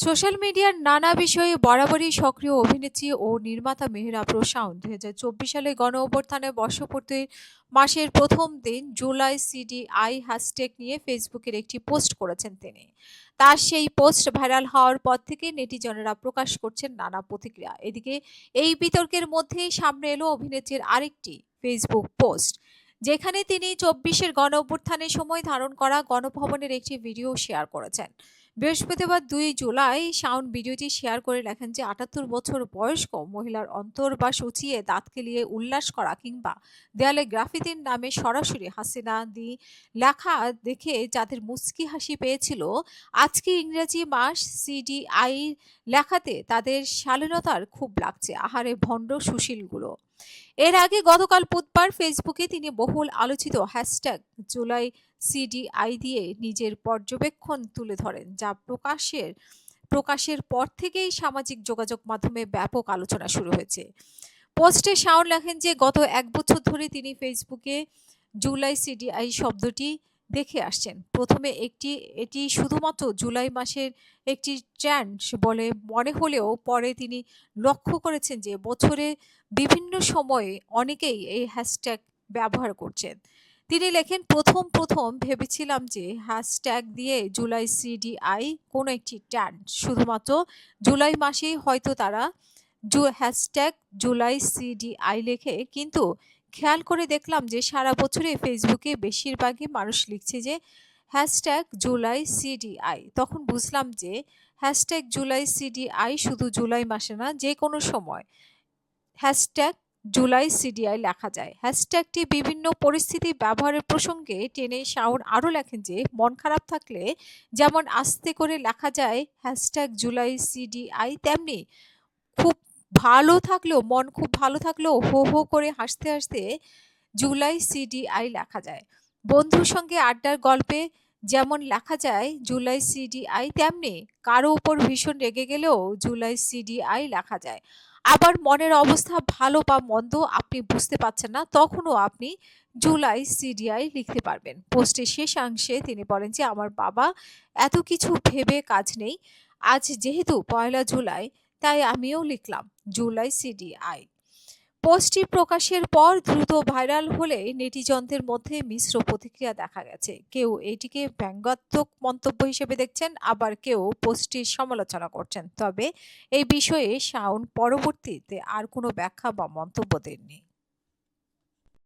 Social মিডিয়ার নানা বিষয়ে বরাবরই সক্রিয় অভিনেত্রী ও নির্মাতা মেহের আফরোজ শাওন ২০২৪ সালে গণঅভ্যুত্থানে বর্ষপূর্তি মাসের প্রথম দিন জুলাই সিডিআই হ্যাশট্যাগ নিয়ে ফেসবুকের একটি পোস্ট করেছেন তিনি। তার সেই পোস্ট ভাইরাল হওয়ার পর থেকে নেটিজনেরা প্রকাশ করছেন নানা প্রতিক্রিয়া। এদিকে এই বিতর্কের মধ্যেই সামনে এলো অভিনেত্রীর আরেকটি ফেসবুক পোস্ট, যেখানে তিনি ২৪-এর গণঅভ্যুত্থানের সময় ধারণ করা গণভবনের একটি ভিডিও শেয়ার করেছেন। বৃহস্পতিবার ২ জুলাই শাওন ভিডিওটি শেয়ার করে লেখেন যে ৭৮ বছর বয়স্ক মহিলার অন্তর্বাস উঁচিয়ে দাঁত কেলিয়ে উল্লাস করা কিংবা দেয়ালে গ্রাফিতির নামে সরাসরি হাসিনা দি লেখা দেখে যাদের মুচকি হাসি পেয়েছিল, আজকে ইংরেজি মাস সিডিআই লেখাতে তাদের শালীনতার খুব লাগছে। আহারে ভণ্ড সুশীলগুলো। এর আগে গতকাল বুধবার ফেসবুকে তিনি বহুল আলোচিত হ্যাশট্যাগ জুলাই সিডিআই দিয়ে নিজের পর্যবেক্ষণ তুলে ধরেন, যা প্রকাশের পর থেকেই সামাজিক যোগাযোগ মাধ্যমে ব্যাপক আলোচনা শুরু হয়েছে। পোস্টে শাওন লেখেন যে গত ১ বছর ধরে তিনি ফেসবুকে জুলাই সিডিআই শব্দটি দেখে আসছেন। প্রথমে এটি শুধুমাত্র জুলাই মাসের একটি ট্রেন্ড বলে মনে হলেও পরে তিনি লক্ষ্য করেছেন যে বছরে বিভিন্ন সময়ে অনেকেই এই হ্যাশট্যাগ ব্যবহার করছেন। তিনি লেখেন, প্রথম ভেবেছিলাম যে হ্যাশট্যাগ দিয়ে জুলাই সিডিআই কোনো একটি ট্রেন্ড, শুধুমাত্র জুলাই মাসেই হয়তো তারা হ্যাশট্যাগ জুলাই সিডিআই লেখে, কিন্তু খেয়াল করে দেখলাম যে সারা বছরে ফেসবুকে বেশিরভাগই মানুষ লিখছে যে হ্যাশট্যাগ জুলাই সিডিআই। তখন বুঝলাম যে হ্যাশট্যাগ জুলাই সিডিআই শুধু জুলাই মাসে না, যে কোনো সময় হ্যাশট্যাগ জুলাই সিডিআই লেখা যায়। হ্যাশট্যাগটি বিভিন্ন পরিস্থিতি ব্যবহারের প্রসঙ্গে টেনে শাওন আরও লেখেন যে মন খারাপ থাকলে যেমন আস্তে করে লেখা যায় হ্যাশট্যাগ জুলাই সিডিআই, তেমনি খুব মন খুব ভালো থাকলেও হো হো করে হাসতে হাসতে জুলাই সিডিআই লেখা যায়। বন্ধুর সঙ্গে আড্ডার গল্পে যেমন লেখা যায় জুলাই সিডিআই, তেমনি কারো উপর ভীষণ রেগে গেলেও জুলাই সিডিআই লেখা যায়। আবার মনের অবস্থা ভালো বা মন্দ আপনি বুঝতে পারছেন না, তখনও আপনি জুলাই সিডিআই লিখতে পারবেন। পোস্টের শেষাংশে তিনি বলেন যে আমার বাবা এত কিছু ভেবে কাজ নেই, আজ যেহেতু ১লা জুলাই তাই আমিও লিখলাম জুলাই সিডিআই। পোস্টটি প্রকাশের পর দ্রুত ভাইরাল হলে নেটিজনদের মধ্যে মিশ্র প্রতিক্রিয়া দেখা গেছে। কেউ এটিকে ব্যঙ্গাত্মক মন্তব্য হিসেবে দেখছেন, আবার কেউ পোস্টটির সমালোচনা করছেন। তবে এই বিষয়ে শাওন পরবর্তীতে আর কোনো ব্যাখ্যা বা মন্তব্য দেননি।